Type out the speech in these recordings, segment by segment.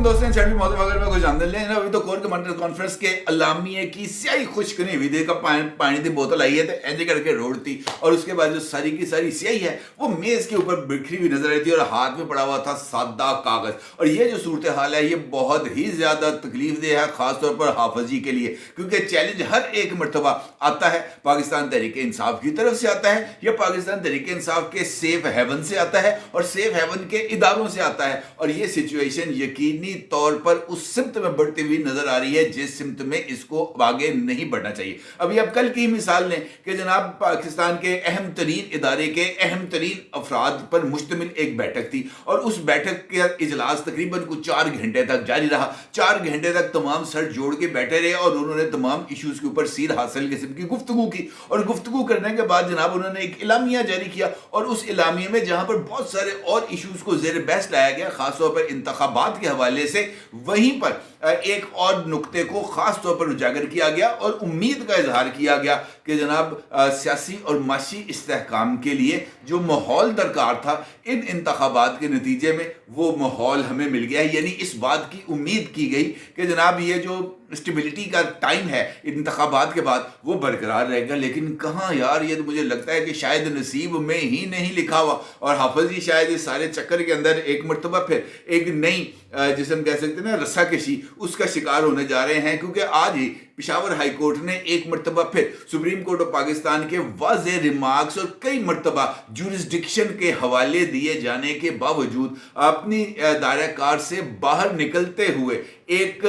दोस्तों, छठवीं मौसम अगर मैं कुछ आमदन लेना अभी तो कोर कमांडर कॉन्फ्रेंस के अलामिये की स्याही खुश्क नहीं हुई थी। पानी की बोतल आई है तो ऐसे करके रोड थी और उसके बाद जो सारी की सारी स्याही है वो मेज के ऊपर बिखरी हुई नजर आई थी और हाथ में पड़ा हुआ था सादा कागज। और ये जो सूरत हाल है ये बहुत ही ज्यादा तकलीफ दे है, खासतौर पर हाफिज जी के लिए, क्योंकि चैलेंज हर एक मरतबा आता है पाकिस्तान तहरीक इंसाफ की तरफ से आता है या पाकिस्तान तहरीक इंसाफ के सेफ हेवन से आता है और सेफ हेवन के इदारों से आता है। और ये सिचुएशन यकीनी तौर पर उस सिमत में बढ़ती हुई नजर आ रही है जिस सिमत में इसको आगे नहीं बढ़ना चाहिए। अभी अब कल की मिसाल लें कि जनाब पाकिस्तान के अहम तरीन इदारे के अहम तरीन अफराद पर मुश्तमिल एक बैठक थी और उस बैठक के इजलास तकरीबन कुछ 4 घंटे तक जारी रहा। 4 घंटे तक तमाम सर जोड़ के बैठे रहे और उन्होंने तमाम इश्यूज के ऊपर सीर हासिल किस्म की गुफ्तगू की और गुफ्तगू करने के बाद जनाब उन्होंने एक इलामिया जारी किया और उस इलामिया में जहां पर बहुत सारे और इश्यूज को जेर बहस लाया गया खासतौर पर इंतखाबात के हवाले से, वहीं पर एक और नुक्ते को खास तौर पर उजागर किया गया और उम्मीद का इजहार किया गया कि जनाब सियासी और माशी इस्तेहकाम के लिए जो माहौल दरकार था इन इंतखाबात के नतीजे में वो माहौल हमें मिल गया है। यानी इस बात की उम्मीद की गई कि जनाब ये जो स्टेबिलिटी का टाइम है इंतखाबात के बाद वो बरकरार रहेगा, लेकिन कहाँ यार, ये तो मुझे लगता है कि शायद नसीब में ही नहीं लिखा हुआ और हाफिज जी शायद इस सारे चक्कर के अंदर एक मरतबा फिर एक नई जिसे हम कह सकते हैं ना रस्साकशी, उसका शिकार होने जा रहे हैं। क्योंकि आज ही पेशावर हाई कोर्ट ने एक मरतबा फिर सुप्रीम कोर्ट ऑफ पाकिस्तान के वाज़ेह रिमार्क्स और कई मरतबा जुरिस्डिक्शन के हवाले दिए जाने के बावजूद अपनी दायरा कार से बाहर निकलते हुए एक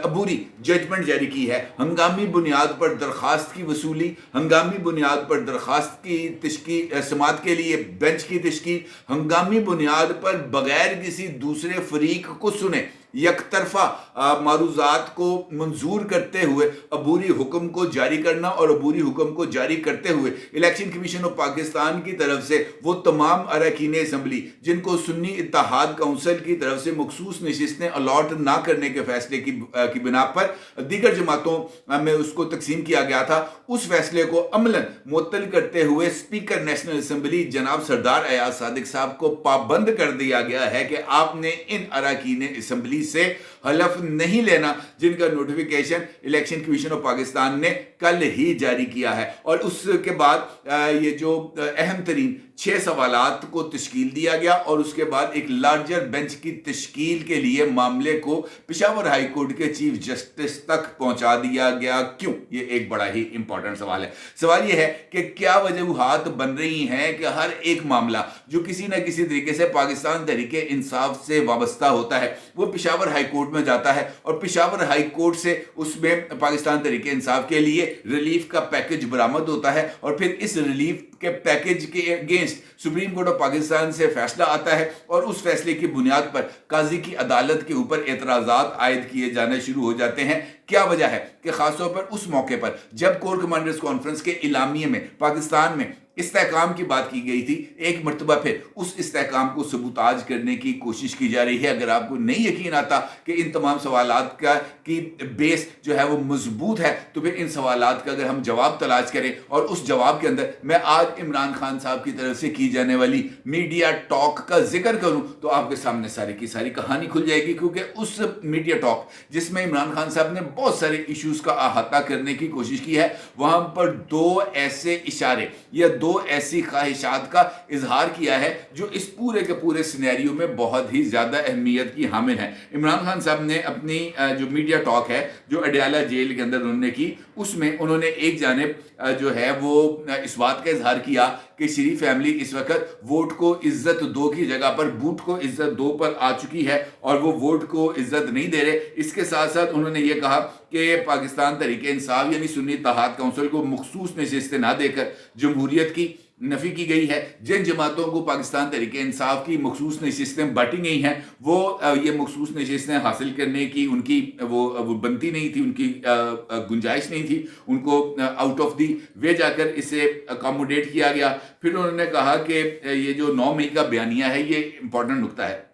अबूरी जजमेंट जारी की है। हंगामी बुनियाद पर दरखास्त की वसूली, हंगामी बुनियाद पर दरखास्त की तश्कील, समात के लिए बेंच की तश्कील, हंगामी बुनियाद पर बगैर किसी दूसरे फरीक को सुने यकतरफा मारूजात को मंजूर करते हुए अबूरी हुक्म को जारी करना और अबूरी हुक्म को जारी करते हुए इलेक्शन कमीशन ऑफ पाकिस्तान की तरफ से वो तमाम अरकान असम्बली जिनको सुन्नी इत्तेहाद काउंसिल की तरफ से मखसूस नशिस्तें अलॉट ना करने के फैसले की बिना पर दीगर जमातों में उसको तकसीम किया गया था, उस फैसले को अमलन मुअत्तल करते हुए स्पीकर नेशनल असम्बली जनाब सरदार अयाज सादिक साहब को पाबंद कर दिया गया है कि आपने इन अरकान असम्बली से हलफ नहीं लेना जिनका notification election commission of Pakistan ने कल ही जारी किया है। और उसके बाद ये जो अहम तरीन 6 सवालात को तश्कील दिया गया और उसके बाद एक लार्जर बेंच की तश्कील के लिए मामले को पेशावर हाई कोर्ट के चीफ जस्टिस तक पहुंचा दिया गया। क्यों? ये एक बड़ा ही इंपॉर्टेंट सवाल है। सवाल ये है कि क्या वजूहात बन रही हैं कि हर एक मामला जो किसी न किसी तरीके से पाकिस्तान तहरीक इंसाफ से वाबस्ता होता है वो पेशावर हाई कोर्ट में जाता है और पेशावर हाई कोर्ट से उसमें पाकिस्तान तहरीक इंसाफ के लिए रिलीफ का पैकेज बरामद होता है और फिर इस रिलीफ के पैकेज के against supreme court of Pakistan से फैसला आता है और उस फैसले की बुनियाद पर काजी की अदालत के ऊपर एतराजात आयद किए जाने शुरू हो जाते हैं। क्या वजह है कि खासतौर पर उस मौके पर जब कोर कमांडर्स कॉन्फ्रेंस के इलामिये में पाकिस्तान में इस्तेहकाम की बात की गई थी, एक मरतबा फिर उस इस्तेहकाम को सबूताज करने की कोशिश की जा रही है। अगर आपको नहीं यकीन आता कि इन तमाम सवालात का की बेस जो है वो मजबूत है तो फिर इन सवालात का अगर हम जवाब तलाश करें और उस जवाब के अंदर मैं आज इमरान खान साहब की तरफ से की जाने वाली मीडिया टॉक का जिक्र करूं तो आपके सामने सारी की सारी कहानी खुल जाएगी। क्योंकि उस मीडिया टॉक जिसमें इमरान खान साहब ने बहुत सारे इश्यूज का अहाता करने की कोशिश की है, वहां पर 2 ऐसे इशारे या 2 ऐसी ख्वाहिशात का इजहार किया है जो इस पूरे के पूरे सिनेरियो में बहुत ही ज्यादा अहमियत की हामिल है। इमरान खान साहब ने अपनी जो मीडिया टॉक है जो अडयाला जेल के अंदर उन्होंने की, उसमें उन्होंने एक जानिब जो है वो इस बात का इजहार किया कि शरीफ फैमिली इस वक्त वोट को इज्जत दो की जगह पर बूट को इज्जत दो पर आ चुकी है और वो वोट को इज्जत नहीं दे रहे। इसके साथ साथ उन्होंने ये कहा कि पाकिस्तान तहरीक इंसाफ यानी सुन्नी इत्तेहाद काउंसिल को मखसूस नशिस्तें ना देकर जमहूरियत की नफी की गई है। जिन जमातों को पाकिस्तान तहरीक इंसाफ की मखसूस नशिस्तें बांटी गई हैं वो ये मखसूस नशिस्तें हासिल करने की उनकी वो बनती नहीं थी, उनकी गुंजाइश नहीं थी, उनको आउट ऑफ दी वे जाकर इसे अकोमोडेट किया गया। फिर उन्होंने कहा कि ये जो 9 मई का बयानिया है ये इंपॉर्टेंट नुकता है।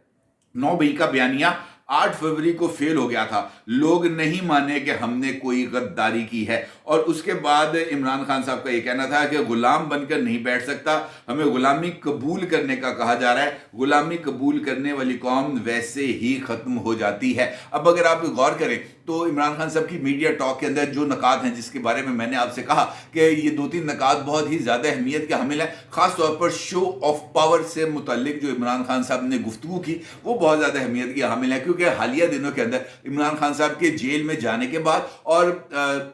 9 मई का बयानिया 8 फरवरी को फेल हो गया था, लोग नहीं माने कि हमने कोई गद्दारी की है। और उसके बाद इमरान खान साहब का ये कहना था कि गुलाम बनकर नहीं बैठ सकता, हमें गुलामी कबूल करने का कहा जा रहा है, गुलामी कबूल करने वाली कौम वैसे ही ख़त्म हो जाती है। अब अगर आप गौर करें तो इमरान खान साहब की मीडिया टॉक के अंदर जो नकात हैं, जिसके बारे में मैंने आपसे कहा कि ये 2-3 नकात बहुत ही ज़्यादा अहमियत के हामिल हैं, ख़ासतौर पर शो ऑफ पावर से मुतल्लिक जो इमरान खान साहब ने गुफ्तगू की वो बहुत ज़्यादा अहमियत की हामिल है। क्योंकि हालिया दिनों के अंदर इमरान खान साहब के जेल में जाने के बाद और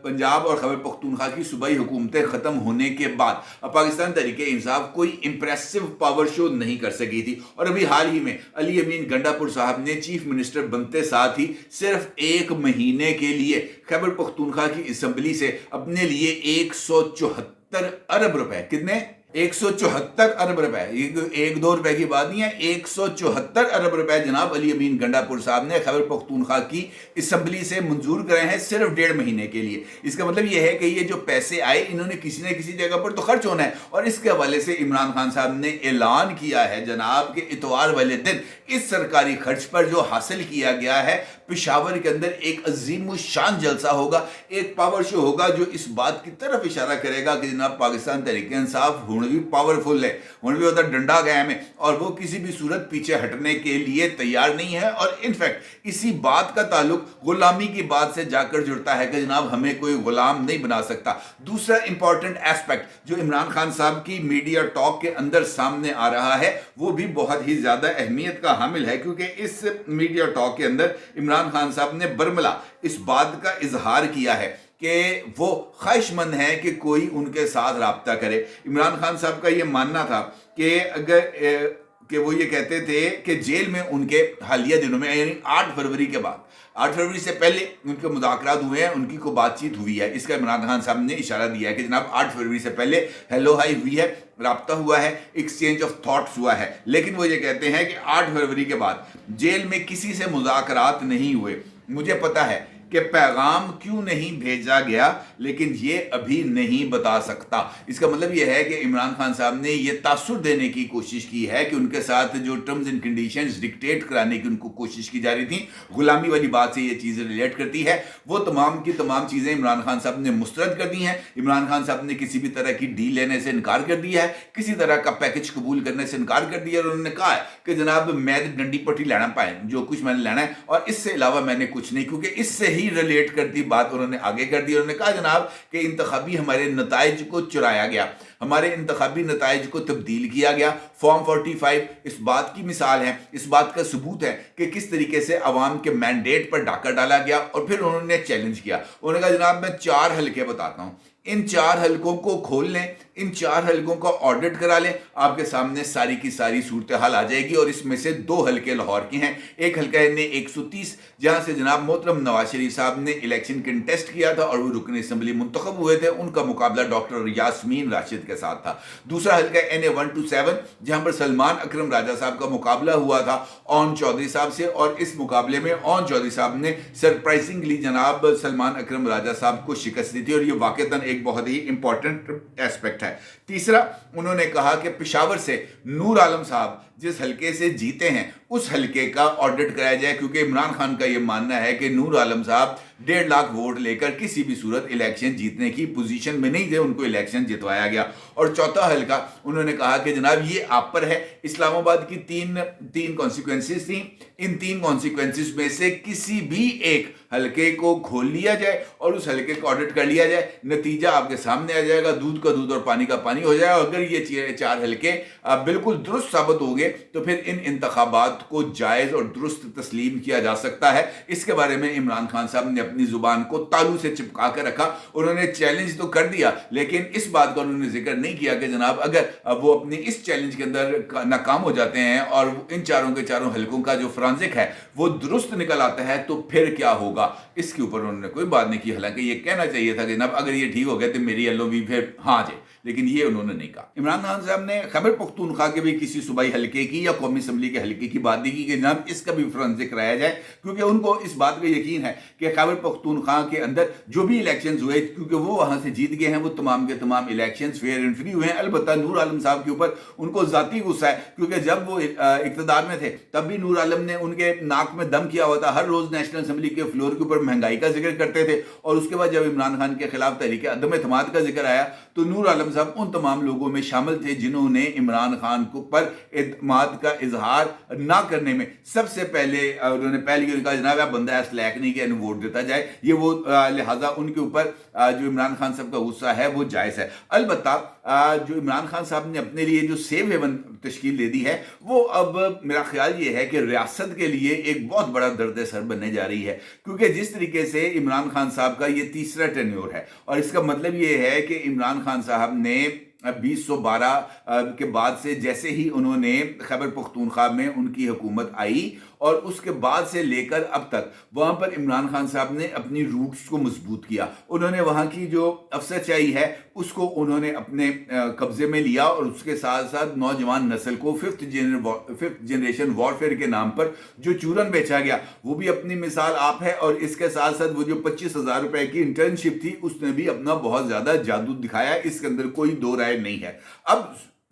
पंजाब और खैबर पख्तूनख्वा की सूबाई हुकूमतें ख़त्म होने के बाद पाकिस्तान तहरीक इंसाफ कोई इंप्रेसिव पावर शो नहीं कर सकी थी। और अभी हाल ही में अली अमीन गंडापुर साहब ने चीफ मिनिस्टर बनते साथ ही सिर्फ 1 महीने के लिए खैबर पख्तूनख्वा की असेंबली से अपने लिए 174 अरब रुपए, कितने, 174 अरब रुपए, ये 1-2 रुपए की बात नहीं है, 174 अरब रुपए जनाब अली अमीन गंडापुर साहब ने खैबर पख्तूनख्वा की असेंबली से मंजूर करे हैं सिर्फ 1.5 महीने के लिए। इसका मतलब यह है कि ये जो पैसे आए इन्होंने किसी न किसी जगह पर तो खर्च होना है। और इसके हवाले से इमरान खान साहब ने ऐलान किया है जनाब के इतवार वाले दिन इस सरकारी खर्च पर जो हासिल किया गया है, पेशावर के अंदर एक अजीम शान जलसा होगा, एक पावर शो होगा जो इस बात की तरफ इशारा करेगा कि जनाब पाकिस्तान तहरीक इंसाफ हुण भी पावरफुल है, हुण भी उधर डंडा कायम है और वो किसी भी सूरत पीछे हटने के लिए तैयार नहीं है। और इनफैक्ट इसी बात का ताल्लुक गुलामी की बात से जाकर जुड़ता है कि जनाब हमें कोई गुलाम नहीं बना सकता। दूसरा इंपॉर्टेंट एस्पेक्ट जो इमरान खान साहब की मीडिया टॉक के अंदर सामने आ रहा है वो भी बहुत ही ज्यादा अहमियत का हामिल है, क्योंकि इस मीडिया टॉक के अंदर इमरान खान साहब ने बरमला इस बात का इजहार किया है कि वो ख्वाहिशमंद है कि कोई उनके साथ राब्ता करे। इमरान खान साहब का ये मानना था कि अगर कि वो ये कहते थे कि जेल में उनके हालिया दिनों में यानी 8 फरवरी के बाद, 8 फरवरी से पहले उनके मुज़ाकरात हुए हैं, उनकी कोई बातचीत हुई है। इसका इमरान खान साहब ने इशारा दिया है कि जनाब 8 फरवरी से पहले हेलो हाई हुई है, राब्ता हुआ है, एक्सचेंज ऑफ थॉट्स हुआ है। लेकिन वो ये कहते हैं कि 8 फरवरी के बाद जेल में किसी से मुज़ाकरात नहीं हुए। मुझे पता है कि पैगाम क्यों नहीं भेजा गया, लेकिन ये अभी नहीं बता सकता। इसका मतलब ये है कि इमरान खान साहब ने ये तासुर देने की कोशिश की है कि उनके साथ जो टर्म्स एंड कंडीशंस डिक्टेट कराने की उनको कोशिश की जा रही थी, गुलामी वाली बात से ये चीज़ें रिलेट करती है, वो तमाम की तमाम चीज़ें इमरान खान साहब ने मुस्तरद कर दी हैं। इमरान खान साहब ने किसी भी तरह की डील लेने से इनकार कर दिया है, किसी तरह का पैकेज कबूल करने से इनकार कर दिया। और उन्होंने कहा है कि जनाब मैं डंडी पट्टी लेना पाए, जो कुछ मैंने लेना है और इससे अलावा मैंने कुछ नहीं, क्योंकि इससे ही रिलेट करती बात उन्होंने आगे कर दी। उन्होंने कहा जनाब कि इंतखाबी हमारे नताइज को चुराया गया, हमारे इंतखाबी नताइज को तब्दील किया गया। फॉर्म 45 इस बात की मिसाल है, इस बात का सबूत है कि किस तरीके से अवाम के मैंडेट पर डाका डाला गया। और फिर उन्होंने चैलेंज किया, उन्होंने कहा जनाब मैं 4 हलके बताता हूं, इन 4 हलकों को खोल लें, इन 4 हलकों का ऑडिट करा लें, आपके सामने सारी की सारी सूरत हाल आ जाएगी। और इसमें से 2 हलके लाहौर के हैं, एक हलका है 130 जहां से जनाब मोहतरम नवाज शरीफ साहब ने इलेक्शन कंटेस्ट किया था और वो रुकन असम्बली मुंतखब हुए थे, उनका मुकाबला डॉक्टर यास्मीन राशिद के साथ था। दूसरा हलका NA 127 जहां पर सलमान अकरम राजा साहब का मुकाबला हुआ था ओन चौधरी साहब से, और इस मुकाबले में ओन चौधरी साहब ने सरप्राइजिंगली जनाब सलमान अकरम राजा साहब को शिकस्त दी थी। और ये वाकईतन एक बहुत ही इंपॉर्टेंट एस्पेक्ट है। तीसरा उन्होंने कहा कि पेशावर से नूर आलम साहब जिस हलके से जीते हैं उस हलके का ऑडिट कराया जाए, क्योंकि इमरान खान का यह मानना है कि नूर आलम साहब 1.5 लाख वोट लेकर किसी भी सूरत इलेक्शन जीतने की पोजीशन में नहीं थे, उनको इलेक्शन जितवाया गया। और चौथा हलका उन्होंने कहा कि जनाब ये आप पर है, इस्लामाबाद की तीन कॉन्सिक्वेंसेस थी, इन 3 कॉन्सिक्वेंसेस में से किसी भी एक हलके को खोल लिया जाए और उस हलके का ऑडिट कर लिया जाए, नतीजा आपके सामने आ जाएगा, दूध का दूध और पानी का पानी हो जाएगा। अगर ये 4 हलके बिल्कुल दुरुस्त साबित हो गए तो फिर इन इंतखाबात को जायज़ और दुरुस्त तस्लीम किया जा सकता है। इसके बारे में इमरान खान साहब ने अपनी जुबान को तालू से चिपका कर रखा। उन्होंने चैलेंज तो कर दिया, लेकिन इस बात का उन्होंने जिक्र नहीं किया कि जनाब अगर वो अपनी इस चैलेंज के अंदर नाकाम हो जाते हैं और इन चारों के चारों हलकों का जो फ्रांजिक है वो दुरुस्त निकल आता है तो फिर क्या होगा, इसके ऊपर उन्होंने कोई बात नहीं की। हालांकि ये कहना चाहिए था कि जनाब अगर ये ठीक हो गया तो मेरी LOV फिर हाँ जी, لیکن یہ انہوں نے نہیں کہا۔ عمران خان صاحب نے خیبر پختونخوا کے بھی کسی صوبائی حلقے کی یا قومی اسمبلی کے حلقے کی بات نہیں کی کہ جناب اس کا بھی فرانسک کرایا جائے، کیونکہ ان کو اس بات کا یقین ہے کہ خیبر پختونخوا کے اندر جو بھی الیکشنز ہوئے، کیونکہ وہ وہاں سے جیت گئے ہیں، وہ تمام کے تمام الیکشنز فیئر اینڈ فری ہوئے ہیں۔ البتہ نور عالم صاحب کے اوپر ان کو ذاتی غصہ ہے، کیونکہ جب وہ اقتدار میں تھے تب بھی نور عالم نے ان کے ناک میں دم کیا ہوا تھا، ہر روز نیشنل اسمبلی کے فلور کے اوپر مہنگائی کا ذکر کرتے تھے، اور اس کے بعد جب عمران خان کے خلاف تحریک عدم اعتماد کا ذکر آیا تو نور عالم صاحب ان تمام لوگوں میں شامل تھے جنہوں نے عمران خان کو پر اعتماد کا اظہار نہ کرنے میں سب سے پہلے انہوں نے پہلے کہا جناب آپ بندہ اس لائق نہیں کہ انہیں ووٹ دیتا جائے، یہ وہ لہٰذا ان کے اوپر جو عمران خان صاحب کا غصہ ہے وہ جائز ہے۔ البتہ جو عمران خان صاحب نے اپنے لیے جو سیف ہیون تشکیل دے دی ہے وہ اب میرا خیال یہ ہے کہ ریاست کے لیے ایک بہت بڑا درد سر بننے جا رہی ہے، کیونکہ جس طریقے سے عمران خان صاحب کا یہ تیسرا ٹینیور ہے، اور اس کا مطلب یہ ہے کہ عمران خان صاحب نے 2012 کے بعد سے جیسے ہی انہوں نے خیبر پختونخوا میں ان کی حکومت آئی اور اس کے بعد سے لے کر اب تک وہاں پر عمران خان صاحب نے اپنی روٹس کو مضبوط کیا، انہوں نے وہاں کی جو افسرچائی ہے اس کو انہوں نے اپنے قبضے میں لیا، اور اس کے ساتھ ساتھ نوجوان نسل کو ففتھ جنریشن وارفیئر کے نام پر جو چورن بیچا گیا وہ بھی اپنی مثال آپ ہے، اور اس کے ساتھ ساتھ وہ جو 25,000 روپے کی انٹرنشپ تھی اس نے بھی اپنا بہت زیادہ جادو دکھایا، اس کے اندر کوئی دو رائے نہیں ہے۔ اب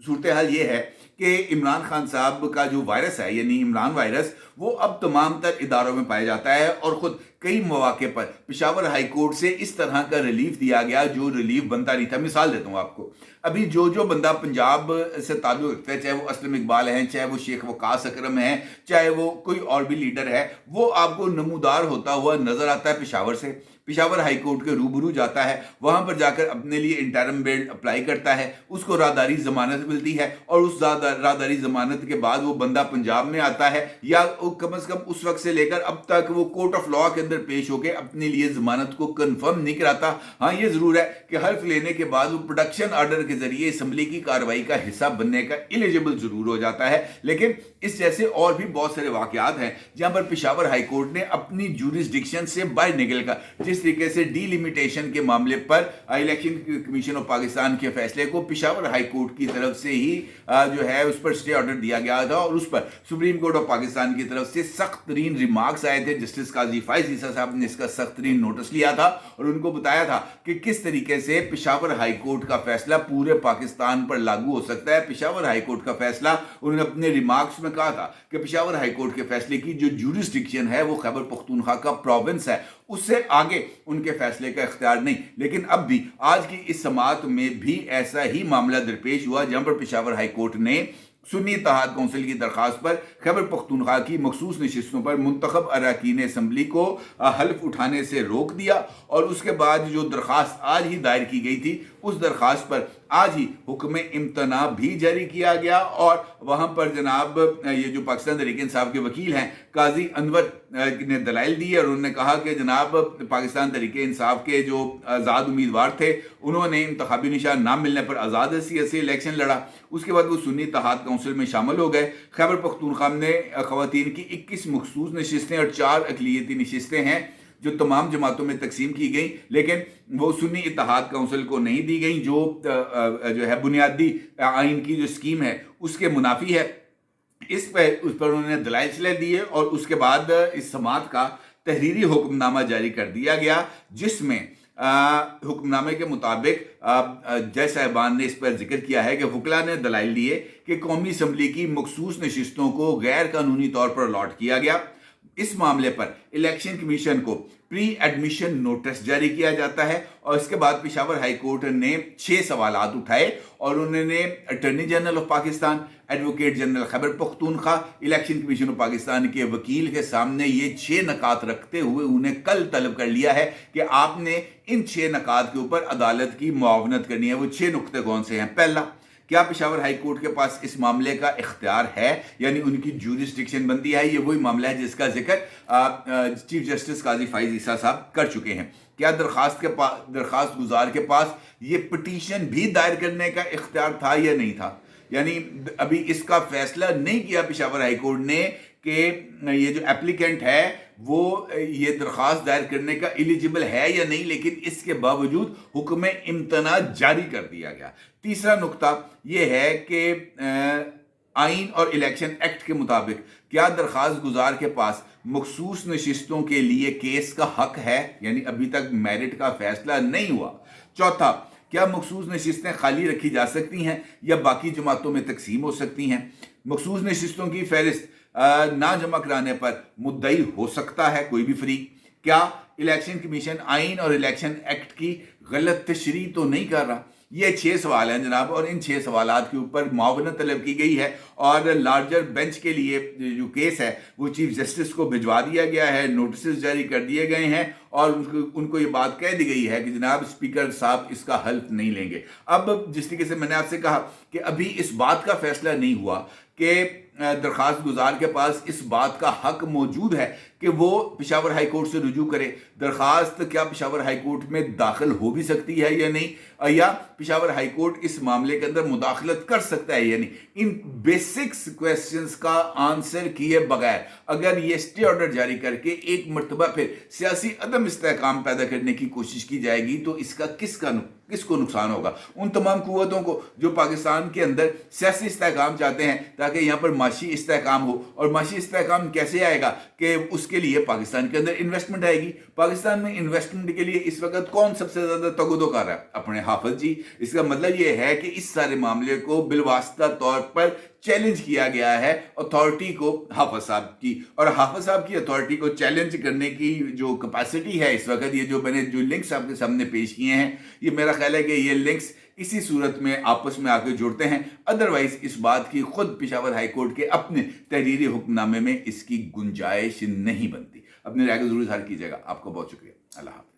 صورتحال یہ ہے کہ عمران خان صاحب کا جو وائرس ہے یعنی عمران وائرس وہ اب تمام تر اداروں میں پایا جاتا ہے، اور خود کئی مواقع پر پشاور ہائی کورٹ سے اس طرح کا ریلیف دیا گیا جو ریلیف بنتا نہیں تھا۔ مثال دیتا ہوں آپ کو، ابھی جو بندہ پنجاب سے تعلق رکھتا ہے، چاہے وہ اسلم اقبال ہیں، چاہے وہ شیخ وقاص اکرم ہیں، چاہے وہ کوئی اور بھی لیڈر ہے، وہ آپ کو نمودار ہوتا ہوا نظر آتا ہے پشاور سے، پشاور ہائی کورٹ کے روبرو جاتا ہے، وہاں پر جا کر اپنے لیے انٹرم بیل اپلائی کرتا ہے، اس کو راہداری ضمانت ملتی ہے، اور اس راہداری ضمانت کے بعد وہ بندہ پنجاب میں آتا ہے، یا کم از کم اس وقت سے لے کر اب تک وہ کورٹ آف لاء کے اندر پیش ہو کے اپنے لیے ضمانت کو کنفرم نہیں کراتا۔ ہاں یہ ضرور ہے کہ حلف لینے کے بعد وہ پروڈکشن آرڈر کے ذریعے اسمبلی کی کارروائی کا حصہ بننے کا ایلیجبل ضرور ہو جاتا ہے، لیکن اس جیسے اور بھی بہت سارے واقعات ہیں جہاں پر پشاور ہائی کورٹ نے اپنی جورسڈکشن سے باہر نکل کر جس طریقے سے ڈی لیمیٹیشن کے معاملے پر الیکشن کمیشن آف پاکستان کے فیصلے کو پشاور ہائی کورٹ کی طرف سے ہی جو ہے اس پر سٹے آرڈر دیا گیا تھا، اور اس پر سپریم کورٹ آف پاکستان کی طرف سے سخت ترین ریمارکس آئے تھے۔ جسٹس قاضی فائز عیسیٰ صاحب نے اس کا سخت ترین نوٹس لیا تھا اور ان کو بتایا تھا کہ کس طریقے سے پشاور ہائی کورٹ کا فیصلہ پورے پاکستان پر لاگو ہو سکتا ہے۔ پشاور ہائی کورٹ کا فیصلہ انہوں نے اپنے ریمارکس میں کہا تھا کہ پشاور ہائی کورٹ کے فیصلے کی جو جورسڈکشن ہے وہ خیبر پختونخوا کا پروونس ہے، اس سے آگے ان کے فیصلے کا اختیار نہیں۔ لیکن اب بھی آج کی اس سماعت میں بھی ایسا ہی معاملہ درپیش ہوا جہاں پر پشاور ہائی کورٹ نے سنی اتحاد کونسل کی درخواست پر خیبر پختونخوا کی مخصوص نشستوں پر منتخب اراکین اسمبلی کو حلف اٹھانے سے روک دیا، اور اس کے بعد جو درخواست آج ہی دائر کی گئی تھی اس درخواست پر آج ہی حکم امتناع بھی جاری کیا گیا، اور وہاں پر جناب یہ جو پاکستان تحریک انصاف کے وکیل ہیں قاضی انور نے دلائل دی اور انہوں نے کہا کہ جناب پاکستان تحریک انصاف کے جو آزاد امیدوار تھے انہوں نے انتخابی نشان نہ ملنے پر آزاد حیثیت سے الیکشن لڑا، اس کے بعد وہ سنی اتحاد کونسل میں شامل ہو گئے۔ خیبر پختونخوا میں خواتین کی 21 مخصوص نشستیں اور 4 اقلیتی نشستیں ہیں جو تمام جماعتوں میں تقسیم کی گئیں، لیکن وہ سنی اتحاد کونسل کو نہیں دی گئیں، جو ہے بنیادی آئین کی جو اسکیم ہے اس کے منافی ہے۔ اس پر انہوں نے دلائل چلے دیے، اور اس کے بعد اس سماعت کا تحریری حکم نامہ جاری کر دیا گیا، جس میں حکم نامے کے مطابق جج صاحبان نے اس پر ذکر کیا ہے کہ وکلاء نے دلائل دیے کہ قومی اسمبلی کی مخصوص نشستوں کو غیر قانونی طور پر الاٹ کیا گیا۔ اس معاملے پر الیکشن کمیشن کو پری ایڈمیشن نوٹس جاری کیا جاتا ہے، اور اس کے بعد پشاور ہائی کورٹ نے 6 سوالات اٹھائے، اور انہوں نے attorney general of Pakistan, advocate general Khyber Pakhtunkhwa, election commission of Pakistan کے وکیل کے سامنے یہ 6 نکات رکھتے ہوئے انہیں کل طلب کر لیا ہے کہ آپ نے ان 6 نکات کے اوپر عدالت کی معاونت کرنی ہے۔ وہ 6 نقطے کون سے ہیں؟ پہلا، کیا پشاور ہائی کورٹ کے پاس اس معاملے کا اختیار ہے، یعنی ان کی جورسڈکشن بنتی ہے؟ یہ وہی معاملہ ہے جس کا ذکر چیف جسٹس قاضی فائز عیسیٰ صاحب کر چکے ہیں۔ کیا درخواست گزار کے پاس یہ پٹیشن بھی دائر کرنے کا اختیار تھا یا نہیں تھا؟ यानी अभी इसका फैसला नहीं किया पेशावर हाई कोर्ट ने कि ये जो एप्लीकेंट है वो ये दरख्वास्त दायर करने का एलिजिबल है या नहीं, लेकिन इसके बावजूद हुक्म इम्तना जारी कर दिया गया। तीसरा नुक्ता ये है कि आइन और इलेक्शन एक्ट के मुताबिक क्या दरख्वास्त गुजार के पास मखसूस नशिस्तों के लिए केस का हक है, यानी अभी तक मेरिट का फैसला नहीं हुआ। चौथा, क्या मखसूस नशिस्तें खाली रखी जा सकती हैं या बाकी जमातों में तकसीम हो सकती हैं। मखसूस नशिस्तों की फहरिस्त ना जमा कराने पर मुद्दई हो सकता है कोई भी फरीक। क्या इलेक्शन कमीशन आइन और इलेक्शन एक्ट की गलत तशरीह तो नहीं कर रहा। ये 6 सवाल हैं जनाब, और इन 6 सवालात के ऊपर मुआवनत तलब की गई है और लार्जर बेंच के लिए जो केस है वो चीफ जस्टिस को भिजवा दिया गया है, नोटिस जारी कर दिए गए हैं और उनको ये बात कह दी गई है कि जनाब स्पीकर साहब इसका हल्फ नहीं लेंगे। अब जिस तरीके से मैंने आपसे कहा कि अभी इस बात का फैसला नहीं हुआ कि दरख्वास्त गुजार के पास इस बात का हक मौजूद है कि वो पेशावर हाई कोर्ट से रुजू करे। दरख्वास्त क्या पेशावर हाई कोर्ट में दाखिल हो भी सकती है या नहीं, या पेशावर हाई कोर्ट इस मामले के अंदर मुदाखलत कर सकता है या नहीं। इन बेसिक्स क्वेश्चंस का आंसर किए बगैर अगर ये स्टे ऑर्डर जारी करके एक मरतबा फिर सियासी अदम इस्तेहकाम पैदा करने की कोशिश की जाएगी तो इसका किसको नुकसान होगा। उन तमाम कुव्वतों को जो पाकिस्तान के अंदर सियासी इस्तेहकाम चाहते हैं ताकि यहाँ पर माशी इस्तेहकाम हो। और माशी इस्तेहकाम कैसे आएगा कि उसके लिए पाकिस्तान के अंदर इन्वेस्टमेंट आएगी। पाकिस्तान में इन्वेस्टमेंट के लिए इस वक्त कौन सबसे ज्यादा तगदो कर रहा है, अपने हाफिज जी। इसका मतलब ये है कि इस सारे मामले को बिलवास्ता तौर पर चैलेंज किया गया है अथॉरिटी को, हाफिज साहब की, और हाफिज साहब की अथॉरिटी को चैलेंज करने की जो कैपेसिटी है इस वक्त, ये जो मैंने जो लिंक्स आपके सामने पेश किए हैं, ये मेरा ख्याल है कि ये लिंक्स इसी सूरत में आपस में आके जुड़ते हैं। अदरवाइज इस बात की खुद पेशावर हाई कोर्ट के अपने तहरीरी हुक्मनामे में इसकी गुंजाइश नहीं बनती। अपनी राय को जरूर इज़हार कीजिएगा। आपको बहुत शुक्रिया। अल्लाह हाफ़िज़।